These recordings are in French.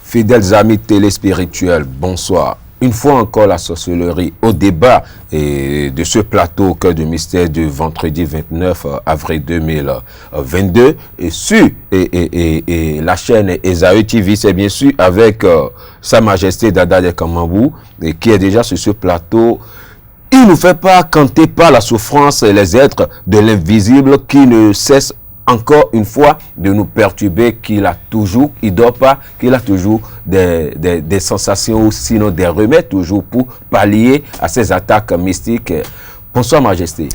Fidèles amis téléspirituels, bonsoir. Une fois encore, la sorcellerie au débat de ce plateau au cœur du mystère du vendredi 29 avril 2022 et sur la chaîne Esaü TV, c'est bien sûr avec Sa Majesté Dada de Kamambou qui est déjà sur ce plateau. Il nous fait pas canter par la souffrance et les êtres de l'invisible qui ne cessent encore une fois de nous perturber, qu'il dort pas, qu'il a toujours des sensations ou sinon des remèdes toujours pour pallier à ces attaques mystiques. Bonsoir Majesté.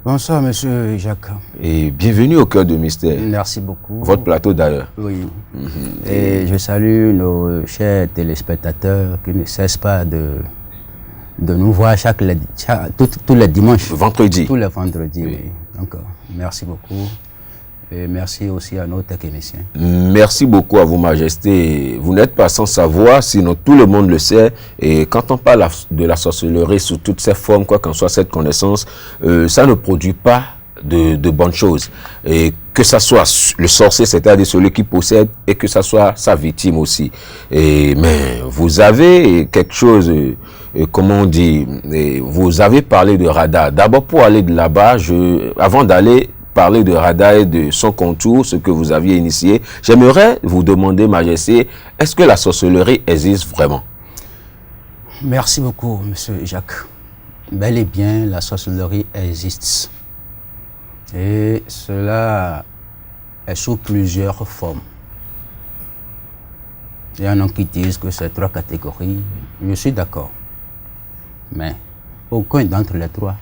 Bonsoir Monsieur Jacques. Et bienvenue au cœur du mystère. Merci beaucoup. Votre plateau d'ailleurs. Oui. Et je salue nos chers téléspectateurs qui ne cessent pas de nous voir tous les dimanches. Vendredi. Tous les vendredis, oui. Donc, merci beaucoup. Et merci aussi à nos techniciens. Merci beaucoup à vous, Majesté. Vous n'êtes pas sans savoir, sinon tout le monde le sait. Et quand on parle de la sorcellerie sous toutes ses formes, quoi qu'en soit cette connaissance, ça ne produit pas de bonnes choses. Et que ça soit le sorcier, c'est-à-dire celui qui possède, et que ça soit sa victime aussi. Mais vous avez quelque chose, comment on dit, vous avez parlé de radar. D'abord, pour aller de là-bas, avant d'aller parler de radar et de son contour, ce que vous aviez initié, j'aimerais vous demander, Majesté, est-ce que la sorcellerie existe vraiment? Merci beaucoup, Monsieur Jacques. Bel et bien, la sorcellerie existe. Et cela est sous plusieurs formes. Il y en a qui disent que c'est 3 catégories. Je suis d'accord. Mais aucun d'entre les 3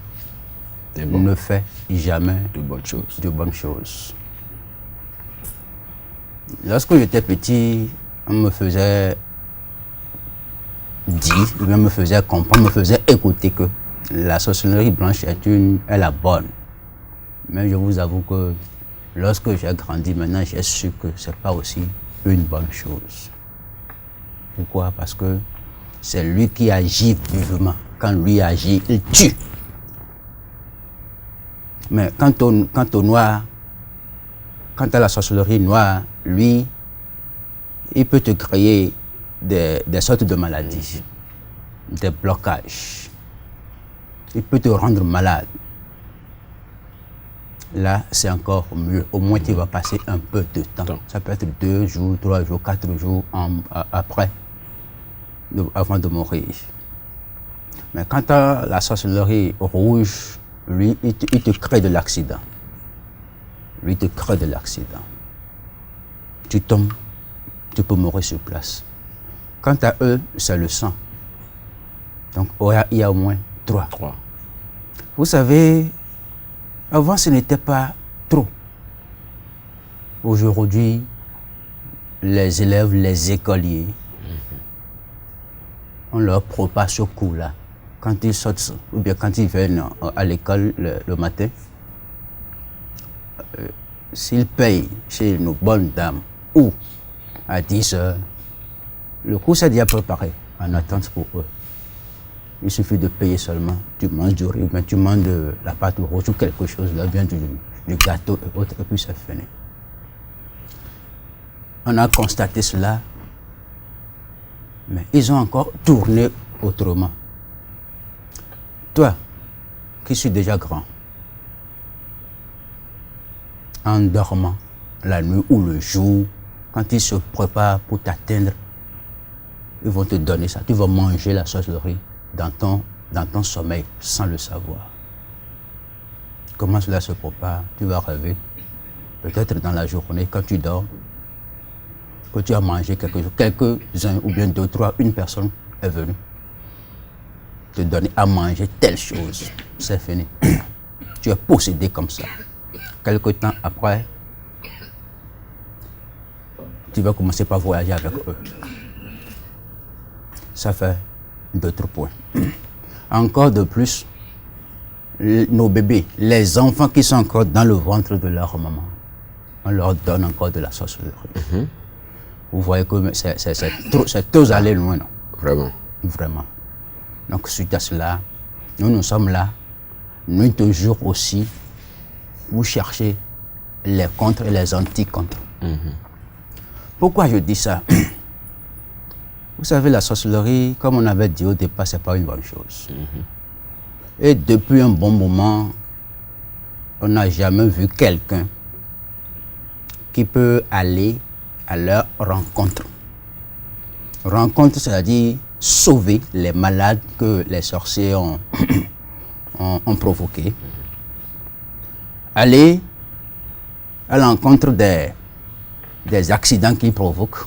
ne fait jamais de bonnes choses. Lorsque j'étais petit, on me faisait dire, on me faisait comprendre, on me faisait écouter que la sorcellerie blanche est la bonne. Mais je vous avoue que lorsque j'ai grandi, maintenant j'ai su que ce n'est pas aussi une bonne chose. Pourquoi? Parce que c'est lui qui agit vivement. Quand lui agit, il tue. Mais quant au noir, quant à la sorcellerie noire, lui, il peut te créer des sortes de maladies, des blocages. Il peut te rendre malade. Là, c'est encore mieux. Au moins, tu vas passer un peu de temps. Ça peut être 2 jours, 3 jours, 4 jours après, avant de mourir. Mais quant à la sorcellerie rouge, lui, il te crée de l'accident. Lui, il te crée de l'accident. Tu tombes, tu peux mourir sur place. Quant à eux, c'est le sang. Donc, il y a au moins 3. Vous savez, avant, ce n'était pas trop. Aujourd'hui, les élèves, les écoliers, on leur propage ce coup-là. Quand ils sortent, ou bien quand ils viennent à l'école le matin, s'ils payent chez nos bonnes dames ou à 10 heures, le cours s'est déjà préparé en attente pour eux. Il suffit de payer seulement. Tu manges du riz, tu manges de la pâte rouge ou quelque chose, là vient du gâteau et autres, et puis c'est fini. On a constaté cela, mais ils ont encore tourné autrement. Toi, qui suis déjà grand, en dormant la nuit ou le jour, quand ils se préparent pour t'atteindre, ils vont te donner ça. Tu vas manger la sorcellerie dans ton sommeil sans le savoir. Comment cela se prépare? Tu vas rêver, peut-être dans la journée, quand tu dors, que tu as mangé quelque chose, quelques-uns ou bien 2, 3, une personne est venue te donner à manger telle chose, c'est fini. Tu es possédé comme ça. Quelque temps après, tu vas commencer par voyager avec eux. Ça fait d'autres points. Encore de plus, nos bébés, les enfants qui sont encore dans le ventre de leur maman, on leur donne encore de la sorcellerie. Vous voyez que c'est trop aller loin, non? Vraiment. Vraiment. Donc, suite à cela, nous sommes là, nuit et jour aussi, pour chercher les contre et les anti-contre. Pourquoi je dis ça? Vous savez, la sorcellerie, comme on avait dit au départ, c'est pas une bonne chose. Et depuis un bon moment, on n'a jamais vu quelqu'un qui peut aller à leur rencontre. Rencontre, c'est-à-dire sauver les malades que les sorciers ont provoqués. Aller à l'encontre des accidents qu'ils provoquent.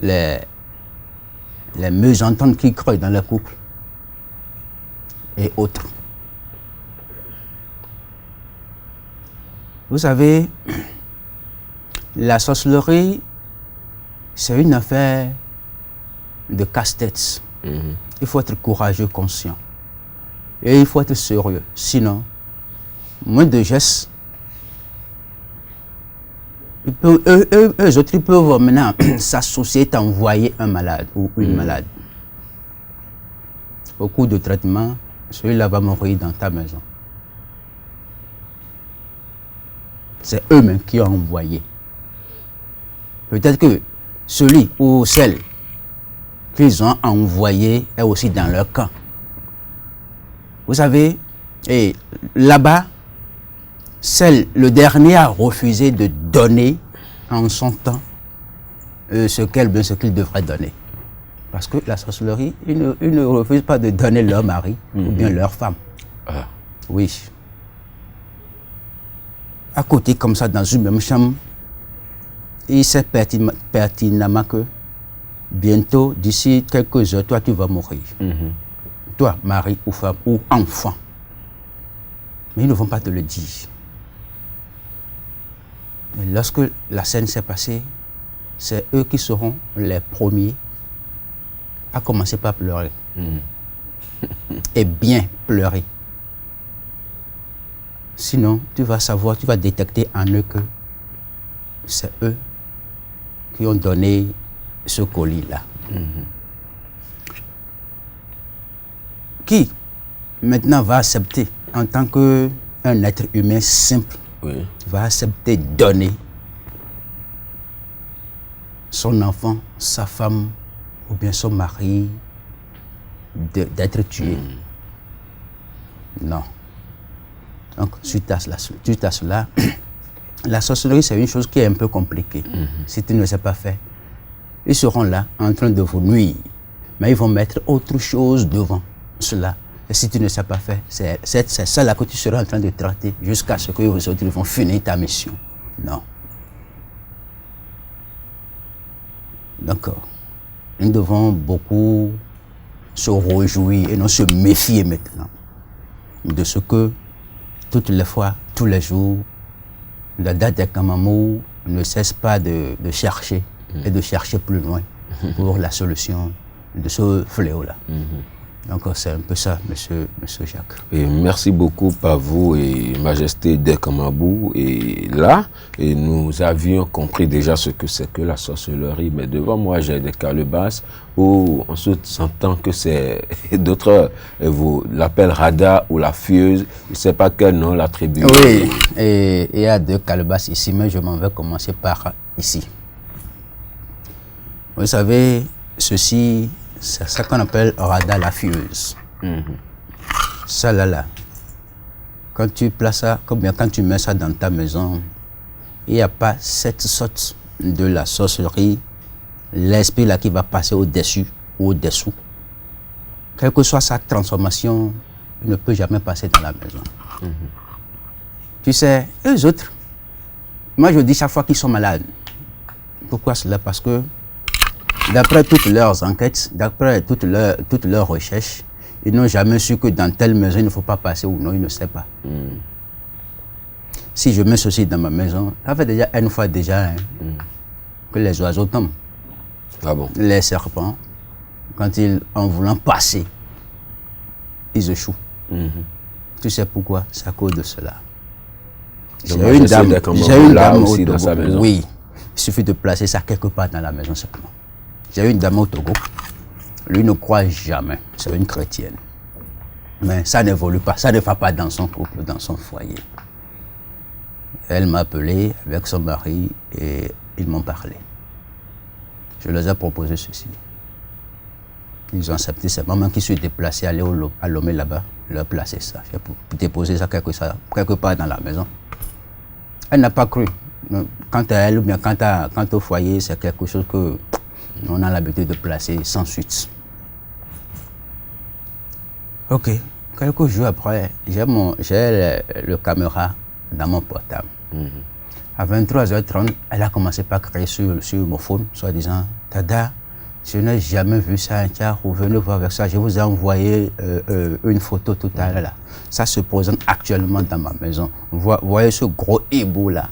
Les mésententes qui créent dans le couple et autres. Vous savez, la sorcellerie, c'est une affaire de casse-tête. Il faut être courageux, conscient. Et il faut être sérieux. Sinon, moins de gestes, eux autres, ils peuvent maintenant s'associer, t'envoyer un malade ou une malade. Au cours de traitement, celui-là va mourir dans ta maison. C'est eux-mêmes qui ont envoyé. Peut-être que celui ou celle qu'ils ont envoyé est aussi dans leur camp. Vous savez, et là-bas, le dernier a refusé de donner en son temps ce qu'il devrait donner. Parce que la sorcellerie, ils ne refusent pas de donner leur mari ou bien leur femme. Ah. Oui. À côté, comme ça, dans une même chambre, il sait pertinemment que bientôt, d'ici quelques heures, toi, tu vas mourir. Toi, mari ou femme ou enfant. Mais ils ne vont pas te le dire. Et lorsque la scène s'est passée, c'est eux qui seront les premiers à commencer par pleurer. Et bien pleurer. Sinon, tu vas savoir, tu vas détecter en eux que c'est eux qui ont donné ce colis-là. Qui maintenant va accepter en tant qu'un être humain simple, va accepter de donner son enfant, sa femme ou bien son mari d'être tué. Non. Donc, suite à cela, la sorcellerie, c'est une chose qui est un peu compliquée. Si tu ne sais pas faire, ils seront là en train de vous nuire. Mais ils vont mettre autre chose devant cela. Et si tu ne sais pas faire, c'est ça là que tu seras en train de traiter jusqu'à ce que les autres vont finir ta mission. Non. Donc, nous devons beaucoup se réjouir et non se méfier maintenant de ce que toutes les fois, tous les jours, la date des Kamamou ne cesse pas de chercher et de chercher plus loin pour la solution de ce fléau-là. Donc c'est un peu ça, monsieur Jacques. Et merci beaucoup à vous et Majesté Dekamabou. Et là, nous avions compris déjà ce que c'est que la sorcellerie, mais devant moi j'ai des calebasses où on s'entend que c'est d'autres, vous l'appellent Rada ou la Fieuse, je ne sais pas quel nom l'attribuer. Oui, et il y a deux calebasses ici, mais je m'en vais commencer par ici. Vous savez, ceci, c'est ça qu'on appelle Rada la Fieuse. Ça là, quand tu places ça, comme bien quand tu mets ça dans ta maison, il n'y a pas cette sorte de la sorcellerie, l'esprit là qui va passer au-dessus ou au-dessous. Quelle que soit sa transformation, il ne peut jamais passer dans la maison. Tu sais, eux autres, moi je dis chaque fois qu'ils sont malades. Pourquoi cela? Parce que d'après toutes leurs enquêtes, d'après toutes leurs recherches, ils n'ont jamais su que dans telle maison, il ne faut pas passer ou non, ils ne savent pas. Si je mets ceci dans ma maison, ça fait déjà une fois que les oiseaux tombent. Ah bon? Les serpents, quand en voulant passer, ils échouent. Tu sais pourquoi? C'est à cause de cela. J'ai une dame aussi dans sa maison. Oui. Il suffit de placer ça quelque part dans la maison simplement. J'ai une dame au Togo. Lui ne croit jamais. C'est une chrétienne. Mais ça n'évolue pas. Ça ne va pas dans son couple, dans son foyer. Elle m'a appelé avec son mari et ils m'ont parlé. Je leur ai proposé ceci. Ils ont accepté. C'est maman qui s'est déplacée, aller à Lomé là-bas, leur placer ça. J'ai déposé ça quelque part dans la maison. Elle n'a pas cru. Quant à elle ou bien quant au foyer, c'est quelque chose que on a l'habitude de placer sans suite. Ok. Quelques jours après, j'ai le caméra dans mon portable. À 23h30, elle a commencé par crier sur mon phone, soit disant Dada, je n'ai jamais vu ça, tiens, revenez voir avec ça. Je vous ai envoyé une photo tout à l'heure là. Ça se présente actuellement dans ma maison. Vous voyez ce gros hibou là.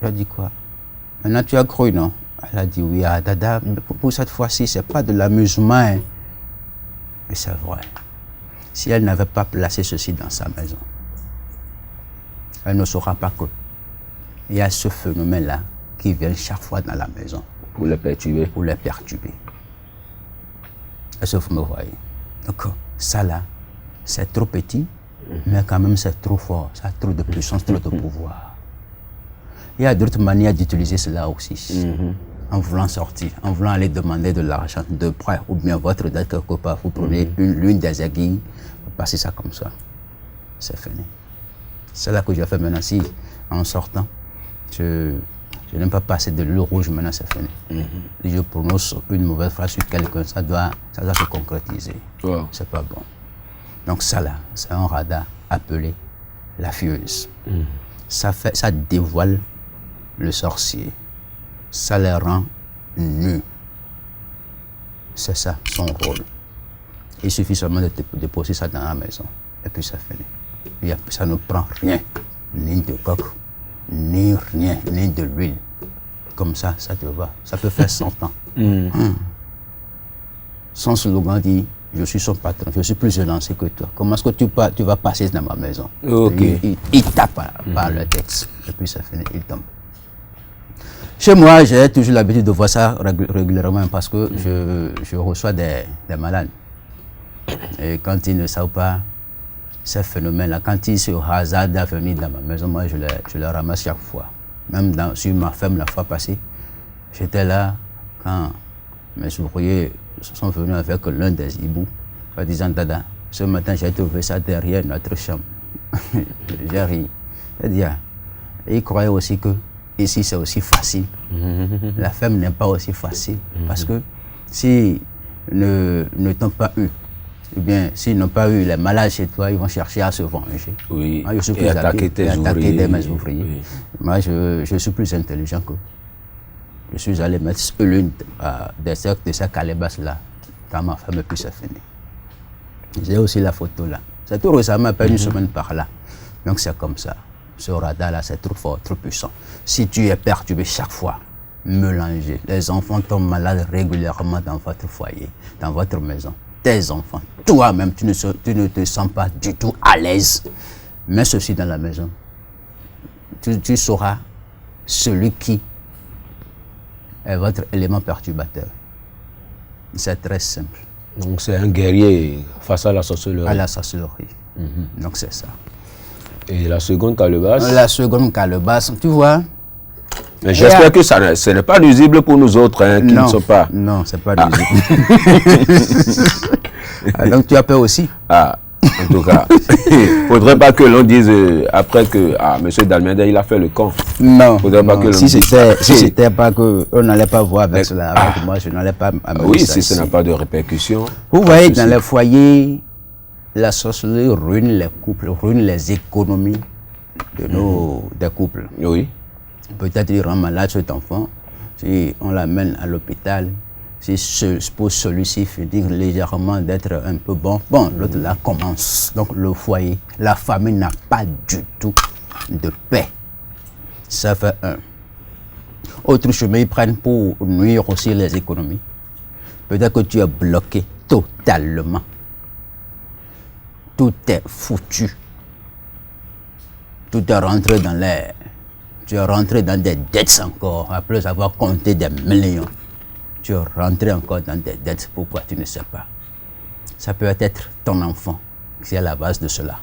J'ai dit quoi? Maintenant tu as cru, non? Elle a dit oui, Dada, pour cette fois-ci, c'est pas de l'amusement. Hein. Et c'est vrai. Si elle n'avait pas placé ceci dans sa maison, elle ne saura pas que il y a ce phénomène-là qui vient chaque fois dans la maison. Pour les perturber. Pour les perturber. Est-ce que vous me voyez? Donc, ça là, c'est trop petit, mais quand même c'est trop fort. Ça a trop de puissance, trop de pouvoir. Il y a d'autres manières d'utiliser cela aussi. En voulant sortir, en voulant aller demander de l'argent de prêt, ou bien votre dette quelque part, vous prenez l'une des aiguilles, vous passez ça comme ça. C'est fini. C'est là que j'ai fait maintenant. Si, en sortant, je n'aime pas passer de l'eau rouge, maintenant c'est fini. Je prononce une mauvaise phrase sur quelqu'un, ça doit se concrétiser. Wow. C'est pas bon. Donc ça là, c'est un radar appelé la fieuse. Ça dévoile le sorcier. Ça les rend nus. C'est ça, son rôle. Il suffit seulement de déposer ça dans la maison. Et puis ça finit. Ça ne prend rien. Ni de coque, ni rien, ni de l'huile. Comme ça te va. Ça peut faire 100 ans. Son slogan dit, je suis son patron, je suis plus élancé que toi. Comment est-ce que tu vas passer dans ma maison? Okay. Il tape par le texte. Et puis ça finit, il tombe. Chez moi, j'ai toujours l'habitude de voir ça régulièrement parce que je reçois des malades. Et quand ils ne savent pas ces phénomènes-là, quand ils se hasardent à venir dans ma maison, moi je les ramasse chaque fois. Même sur ma ferme la fois passée, j'étais là quand mes ouvriers sont venus avec l'un des hiboux, en disant Dada, ce matin j'ai trouvé ça derrière notre chambre. J'ai ri. J'ai dit, ils croyaient aussi que ici c'est aussi facile. La ferme n'est pas aussi facile. Parce que s'ils ne t'ont pas eu, ou bien s'ils n'ont pas eu les malades chez toi, ils vont chercher à se venger. Oui. Moi, je suis plus et attaquer mes ouvriers. Oui. Moi, je suis plus intelligent que je suis allé mettre l'une de ces calebasses-là dans ma ferme et puis c'est fini. J'ai aussi la photo là. C'est tout récemment, à peine une semaine par là. Donc c'est comme ça. Ce radar-là, c'est trop fort, trop puissant. Si tu es perturbé chaque fois, mélangé, les enfants tombent malades régulièrement dans votre foyer, dans votre maison. Tes enfants, toi-même, tu ne te sens pas du tout à l'aise. Mets ceci dans la maison. Tu sauras celui qui est votre élément perturbateur. C'est très simple. Donc c'est un guerrier face à la sorcellerie. À la sorcellerie. Donc c'est ça. Et la seconde calebasse? La seconde calebasse, tu vois. J'espère que ce n'est pas nuisible pour nous autres, hein, qui ne sont pas. Non, c'est pas nuisible. Donc tu as peur aussi? En tout cas, il ne faudrait pas que l'on dise après que M. Dalmeda, il a fait le camp. Non, faudrait pas que si c'était pas qu'on n'allait pas voir avec cela, avec moi, je n'allais pas amener oui, ça si ici. ça n'a pas de répercussions. Vous voyez, dans les foyers, la sorcellerie ruine les couples, ruine les économies des couples. Oui. Peut-être il rend malade cet enfant, si on l'amène à l'hôpital, si pour celui-ci finit légèrement d'être un peu bon, l'autre là commence. Donc le foyer, la famille n'a pas du tout de paix. Ça fait un. Autre chemin, ils prennent pour nuire aussi les économies. Peut-être que tu es bloqué totalement. Tout est foutu. Tout est rentré dans l'air. Tu es rentré dans des dettes encore, après avoir compté des millions. Tu es rentré encore dans des dettes. Pourquoi tu ne sais pas? Ça peut être ton enfant qui est à la base de cela.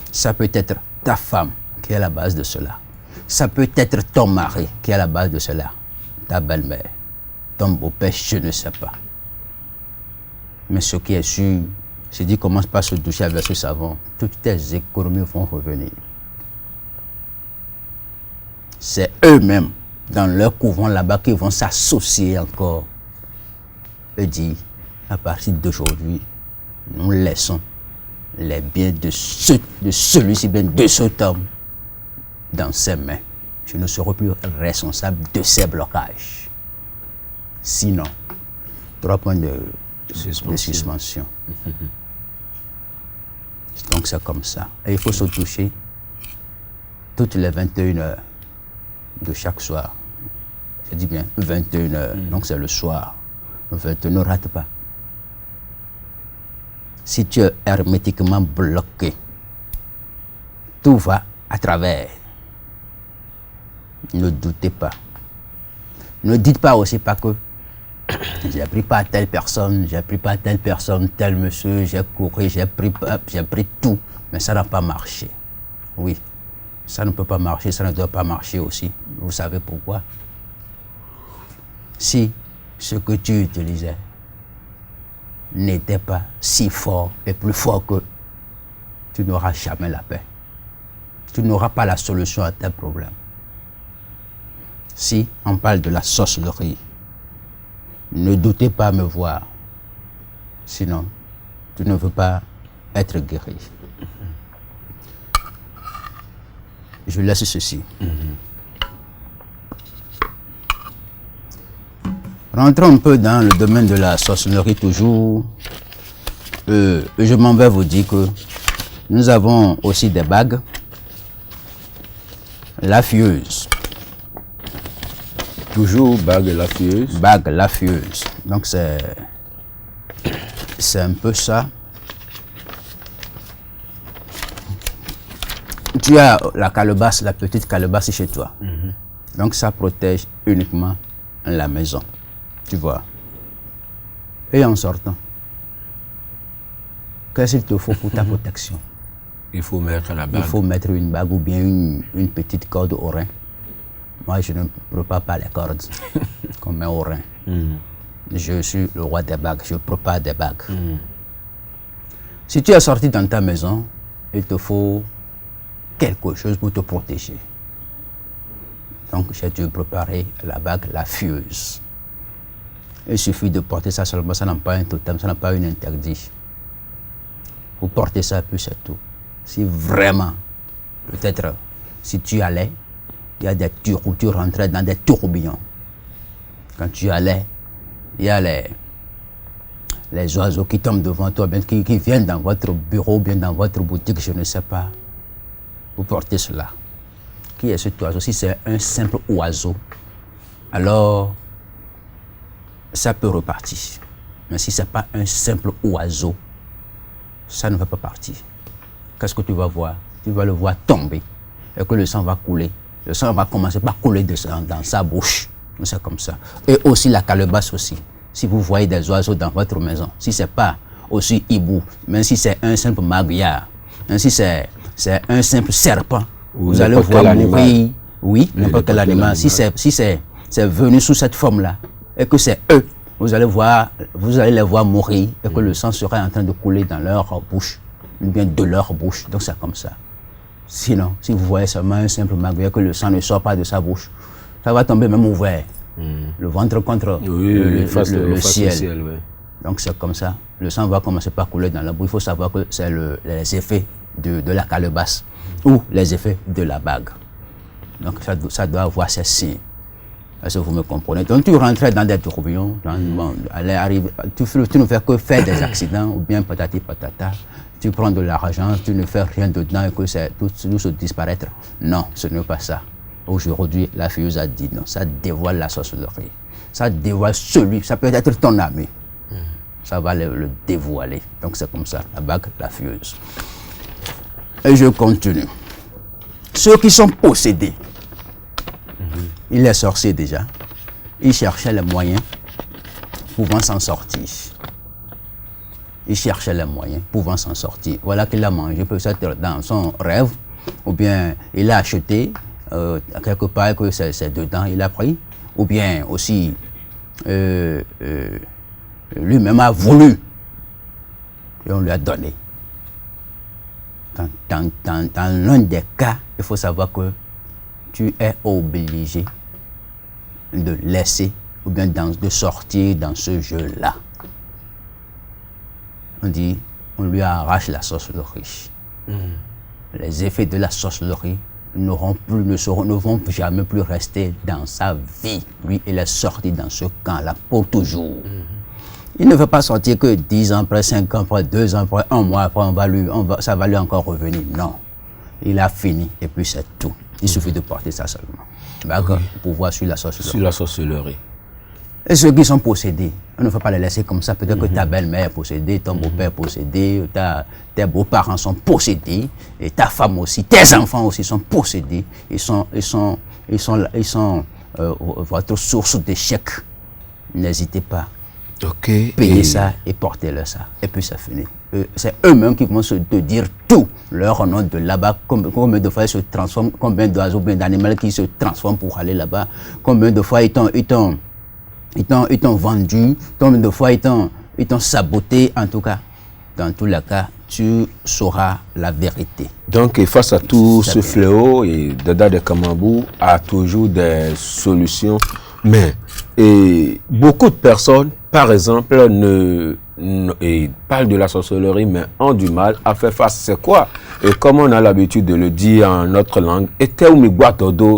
Ça peut être ta femme qui est à la base de cela. Ça peut être ton mari qui est à la base de cela. Ta belle-mère, ton beau-père, je ne sais pas. Mais ce qui est sûr, c'est dit commence par se doucher avec ce savon. Toutes tes économies vont revenir. C'est eux-mêmes, dans leur couvent là-bas, qui vont s'associer encore et dire, à partir d'aujourd'hui, nous laissons les biens de celui-ci, bien de cet homme, dans ses mains. Je ne serai plus responsable de ces blocages. Sinon, 3 points de suspension. Donc c'est comme ça. Et il faut se toucher toutes les 21 heures de chaque soir. Je dis bien 21 heures, donc c'est le soir. 21 ne rate pas. Si tu es hermétiquement bloqué, tout va à travers. Ne doutez pas. Ne dites pas aussi pas que j'ai pris pas telle personne, j'ai pris pas telle personne, tel monsieur, j'ai couru, j'ai pris tout, mais ça n'a pas marché. Oui, ça ne peut pas marcher, ça ne doit pas marcher aussi. Vous savez pourquoi? Si ce que tu utilisais n'était pas si fort et plus fort que tu n'auras jamais la paix. Tu n'auras pas la solution à tes problèmes. Si on parle de la sorcellerie, ne doutez pas me voir. Sinon, tu ne veux pas être guéri. Je laisse ceci. Rentrons un peu dans le domaine de la sorcellerie toujours. Je m'en vais vous dire que nous avons aussi des bagues. La fieuse. Toujours bague la fieuse. Bague la fieuse. Donc c'est un peu ça. Tu as la calebasse, la petite calebasse chez toi. Donc ça protège uniquement la maison. Tu vois. Et en sortant, qu'est-ce qu'il te faut pour ta protection? Il faut mettre la bague. Il faut mettre une bague ou bien une petite corde au rein. Moi, je ne prépare pas les cordes qu'on met au rein. Je suis le roi des bagues, je prépare des bagues. Si tu es sorti dans ta maison, il te faut quelque chose pour te protéger. Donc, j'ai dû préparer la bague, la fieuse. Il suffit de porter ça seulement, ça n'a pas un totem, ça n'a pas une interdit. Vous portez ça, puis c'est tout. Si vraiment, peut-être, si tu allais, il y a des tours où tu rentrais dans des tourbillons. Quand tu allais, il y a les oiseaux qui tombent devant toi, bien, qui viennent dans votre bureau, bien dans votre boutique, je ne sais pas. Vous portez cela. Qui est cet oiseau? Si c'est un simple oiseau, alors ça peut repartir. Mais si ce n'est pas un simple oiseau, ça ne va pas partir. Qu'est-ce que tu vas voir? Tu vas le voir tomber et que le sang va couler. Le sang va commencer par couler dans sa bouche. C'est comme ça. Et aussi la calebasse aussi. Si vous voyez des oiseaux dans votre maison, si ce n'est pas aussi hibou, même si c'est un simple maguillard, même si c'est un simple serpent, vous allez voir mourir. Oui, n'importe quel animal. Si c'est venu sous cette forme-là, et que c'est eux, vous allez les voir mourir, et que le sang sera en train de couler dans leur bouche, ou bien de leur bouche. Donc c'est comme ça. Sinon, si vous voyez seulement un simple maguillard, que le sang ne sort pas de sa bouche, ça va tomber même ouvert. Le ventre contre le ciel. Ouais. Donc c'est comme ça. Le sang va commencer par couler dans la bouche. Il faut savoir que c'est les effets de la calebasse ou les effets de la bague. Donc ça doit avoir ces signes. Est-ce que vous me comprenez? Donc tu rentrais dans des tourbillons, tu ne fais que faire des accidents ou bien patati patata. Tu prends de l'argent, tu ne fais rien dedans et que tout se disparaître. Non, ce n'est pas ça. Aujourd'hui, la fieuse a dit non, ça dévoile la sorcellerie. Ça dévoile ça peut être ton ami. Ça va le dévoiler. Donc c'est comme ça, la bague, la fieuse. Et je continue. Ceux qui sont possédés Il est sorcier déjà. Il cherchait les moyens pouvant s'en sortir. Il cherchait les moyens pouvant s'en sortir. Voilà qu'il a mangé peut-être dans son rêve, ou bien il a acheté quelque part que c'est dedans, il a pris, ou bien aussi lui-même a voulu et on lui a donné. Dans l'un des cas, il faut savoir que tu es obligé de laisser ou bien de sortir dans ce jeu-là. On dit, on lui arrache la sorcellerie. Les effets de la sorcellerie ne vont jamais plus rester dans sa vie. Lui, il est sorti dans ce camp-là pour toujours. Il ne veut pas sortir que 10 ans après, 5 ans après, 2 ans après, 1 mois après, ça va lui encore revenir. Non. Il a fini et puis c'est tout. Il suffit de porter ça seulement. D'accord. Pour voir sur la sorcellerie. Sur la sorcellerie. Et ceux qui sont possédés, on ne faut pas les laisser comme ça. Peut-être que ta belle-mère est possédée, ton beau-père est possédé, tes beaux-parents sont possédés, et ta femme aussi, tes enfants aussi sont possédés. Ils sont votre source d'échec. N'hésitez pas. Ok. Payez ça et portez-le ça. Et puis c'est fini. C'est eux-mêmes qui vont te dire tout. Leur nom de là-bas, combien de fois ils se transforment, combien d'oiseaux, combien d'animaux qui se transforment pour aller là-bas, combien de fois ils t'ont vendu, combien de fois ils t'ont saboté. En tout cas, dans tous les cas, tu sauras la vérité. Donc, face à tout ce fléau, et Dada de Kamabou a toujours des solutions. Mais beaucoup de personnes, par exemple, parlent de la sorcellerie, mais ont du mal à faire face. C'est quoi? Et comme on a l'habitude de le dire en notre langue,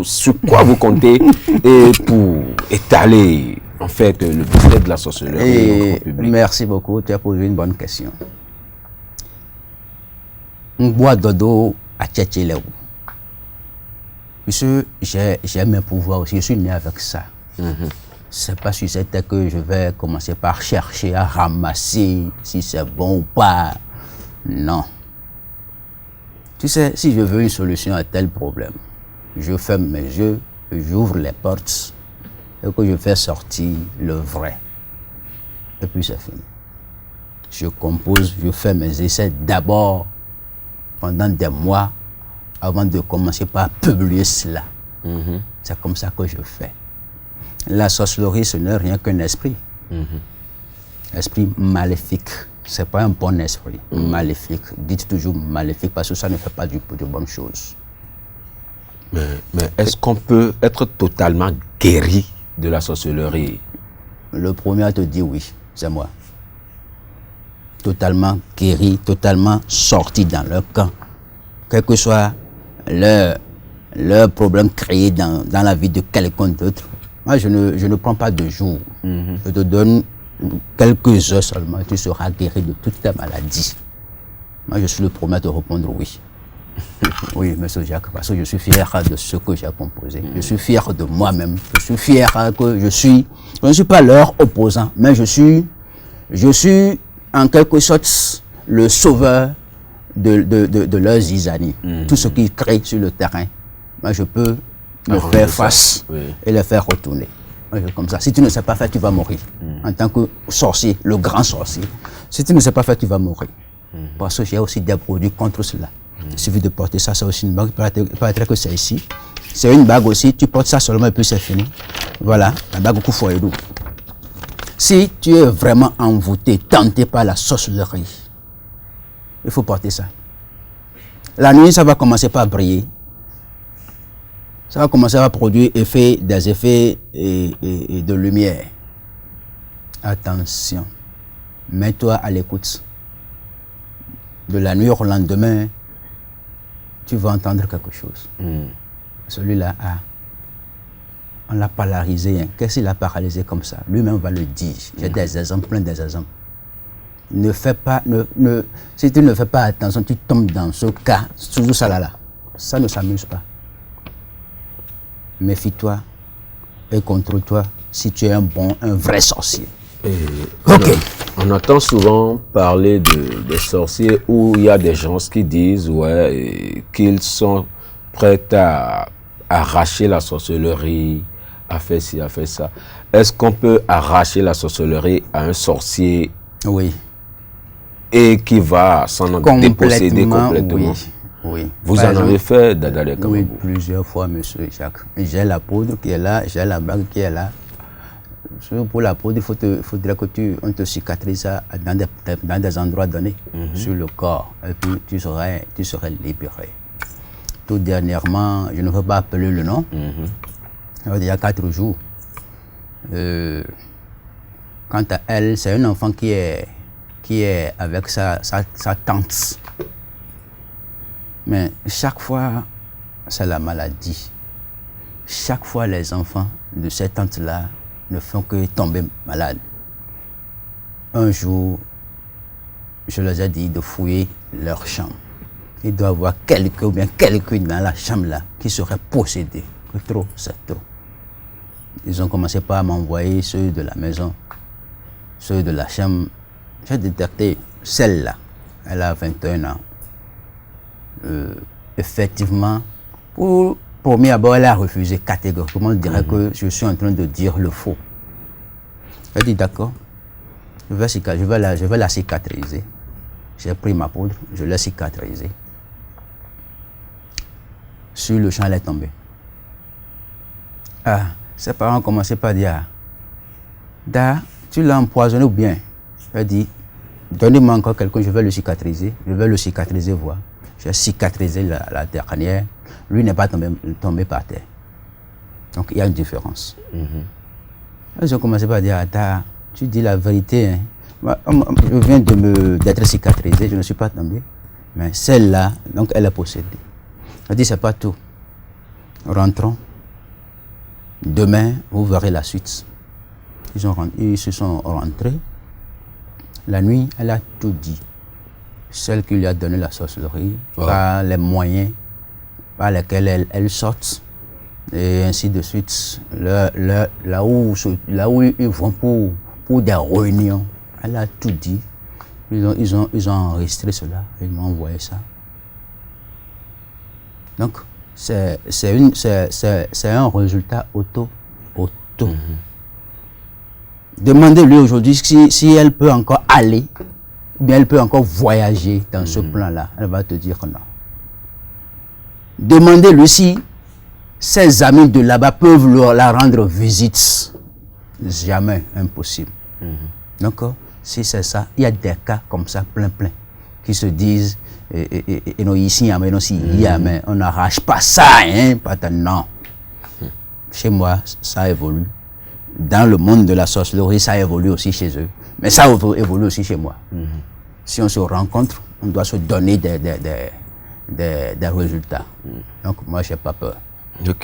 sur quoi vous comptez et pour étaler en fait le business de la sorcellerie? Merci beaucoup, tu as posé une bonne question. Ngwa dodo a tchétchéléou. Puisque j'ai mes pouvoirs aussi, je suis né avec ça. C'est pas sur cette terre que je vais commencer par chercher à ramasser si c'est bon ou pas. Non. Tu sais, si je veux une solution à tel problème, je ferme mes yeux, j'ouvre les portes et que je fais sortir le vrai. Et puis c'est fini. Je compose, je fais mes essais d'abord pendant des mois avant de commencer par publier cela. C'est comme ça que je fais. La sorcellerie, ce n'est rien qu'un esprit. Esprit maléfique. Ce n'est pas un bon esprit. Maléfique. Dites toujours maléfique parce que ça ne fait pas de bonnes choses. Mais est-ce qu'on peut être totalement guéri de la sorcellerie? Le premier à te dire oui, c'est moi. Totalement guéri, totalement sorti dans leur camp. Quel que soit leur problème créé dans la vie de quelqu'un d'autre. Moi, je ne prends pas de jours. Je te donne quelques heures seulement. Tu seras guéri de toutes tes maladies. Moi, je suis le premier à te répondre oui. Oui, monsieur Jacques, parce que je suis fier de ce que j'ai composé. Je suis fier de moi-même. Je suis fier que je ne suis pas leur opposant, mais je suis en quelque sorte le sauveur de leurs zizanies. Tout ce qu'ils créent sur le terrain, moi, je peux le faire face et le faire retourner. Comme ça. Si tu ne sais pas faire, tu vas mourir. En tant que sorcier, le grand sorcier. Si tu ne sais pas faire, tu vas mourir. Parce que j'ai aussi des produits contre cela. Il suffit de porter ça, c'est aussi une bague. Peut-être que c'est ici. C'est une bague aussi, tu portes ça seulement et puis c'est fini. Voilà, la bague au Koufoyedou. Si tu es vraiment envoûté, tenté par la sorcellerie, il faut porter ça. La nuit, ça va commencer par briller. Ça va commencer à produire des effets et de lumière. Attention, mets-toi à l'écoute. De la nuit au lendemain, tu vas entendre quelque chose. Celui-là, on l'a paralysé. Qu'est-ce qu'il a paralysé comme ça? Lui-même va le dire. J'ai des exemples, plein d'exemples. Ne fais pas, si tu ne fais pas attention, tu tombes dans ce cas, toujours ça là. Ça ne s'amuse pas. Méfie-toi et contrôle-toi si tu es un vrai sorcier. On entend souvent parler des sorciers où il y a des gens qui disent qu'ils sont prêts à arracher la sorcellerie, a fait ci, a fait ça. Est-ce qu'on peut arracher la sorcellerie à un sorcier Oui. et qui va s'en déposséder complètement? Oui. Oui. Vous en avez fait, Dada de Kamambou? Oui, plusieurs fois, monsieur Jacques. J'ai la poudre qui est là, j'ai la bague qui est là. Pour la poudre, il faudrait que on te cicatrise ça dans des endroits donnés, sur le corps, et puis tu serais libéré. Tout dernièrement, je ne veux pas appeler le nom, il y a 4 jours. Quant à elle, c'est un enfant qui est avec sa tante. Mais chaque fois, c'est la maladie. Chaque fois, les enfants de cette tante-là ne font que tomber malades. Un jour, je leur ai dit de fouiller leur chambre. Il doit y avoir quelqu'un dans la chambre-là qui serait possédé. Trop, c'est trop. Ils ont commencé par m'envoyer ceux de la maison, ceux de la chambre. J'ai détecté celle-là. Elle a 21 ans. Effectivement, pour premier abord, elle a refusé catégoriquement. Elle dirait que je suis en train de dire le faux. Elle dit d'accord, je vais la cicatriser. J'ai pris ma poudre, je l'ai cicatrisée. Sur le champ, elle est tombée. Ah, ses parents ont commencé par dire, Da, tu l'as empoisonné ou bien? Elle dit, donnez-moi encore quelqu'un, je vais le cicatriser. Je vais le cicatriser, voir. J'ai cicatrisé la dernière. Lui n'est pas tombé par terre. Donc il y a une différence. Ils ont commencé par dire, Da, tu dis la vérité. Hein. Je viens d'être cicatrisé, je ne suis pas tombé. Mais celle-là, donc elle est possédée. Elle dit, c'est pas tout. Rentrons. Demain, vous verrez la suite. Ils se sont rentrés. La nuit, elle a tout dit. Celle qui lui a donné la sorcellerie, par les moyens par lesquels elle sortent, et ainsi de suite. Là où ils vont pour des réunions, elle a tout dit. Ils ont enregistré cela, ils m'ont envoyé ça. Donc, c'est un résultat auto. Demandez-lui aujourd'hui si elle peut encore aller, ou bien elle peut encore voyager dans ce plan-là. Elle va te dire que non. Demandez-lui si ses amis de là-bas peuvent la rendre visite. Jamais, impossible. Donc, si c'est ça, il y a des cas comme ça, plein, qui se disent, on n'arrache pas ça, hein, non. Chez moi, ça évolue. Dans le monde de la sorcellerie, ça évolue aussi chez eux. Mais ça évolue aussi chez moi. Si on se rencontre, on doit se donner des résultats. Donc, moi, je n'ai pas peur.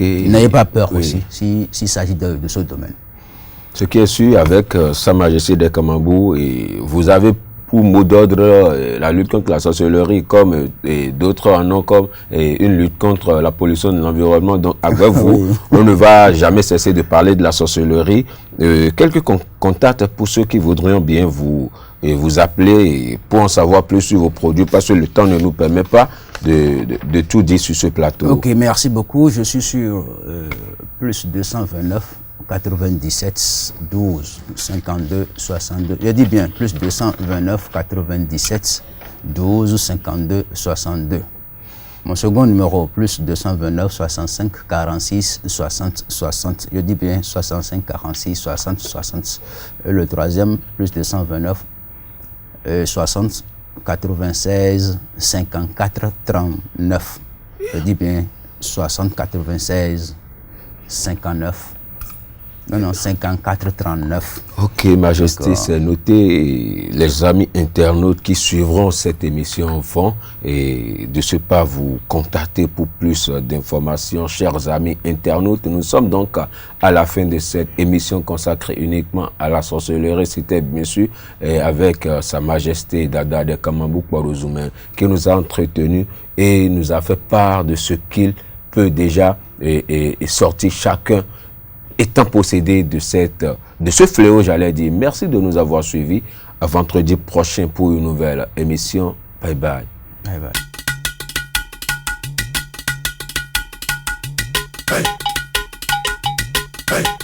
N'ayez pas peur aussi, s'il s'agit de ce domaine. Ce qui est sûr avec Sa Majesté de Kamambou, et vous avez pour mot d'ordre la lutte contre la sorcellerie, comme d'autres en ont comme une lutte contre la pollution de l'environnement. Donc avec vous, on ne va jamais cesser de parler de la sorcellerie. Quelques contacts pour ceux qui voudrions bien vous appeler pour en savoir plus sur vos produits, parce que le temps ne nous permet pas de tout dire sur ce plateau. Ok, merci beaucoup. Je suis sur plus 229 97 12 52 62. Je dis bien plus 229 97 12 52 62. Mon second numéro plus 229 65 46 60 60. Je dis bien 65 46 60 60. Et le troisième plus 229 60 96 54 39. Je dis bien 60 96 59. Non, 54 39. Ok, Majesté, c'est noté. Les amis internautes qui suivront cette émission vont et de ce pas vous contacter pour plus d'informations. Chers amis internautes, nous sommes donc à la fin de cette émission consacrée uniquement à la sorcellerie. C'était bien sûr avec Sa Majesté Dada de Kamambou Kwarozoumen qui nous a entretenus et nous a fait part de ce qu'il peut déjà sortir chacun étant possédé de ce fléau, j'allais dire. Merci de nous avoir suivis. À vendredi prochain pour une nouvelle émission. Bye bye. Bye bye. Hey. Hey.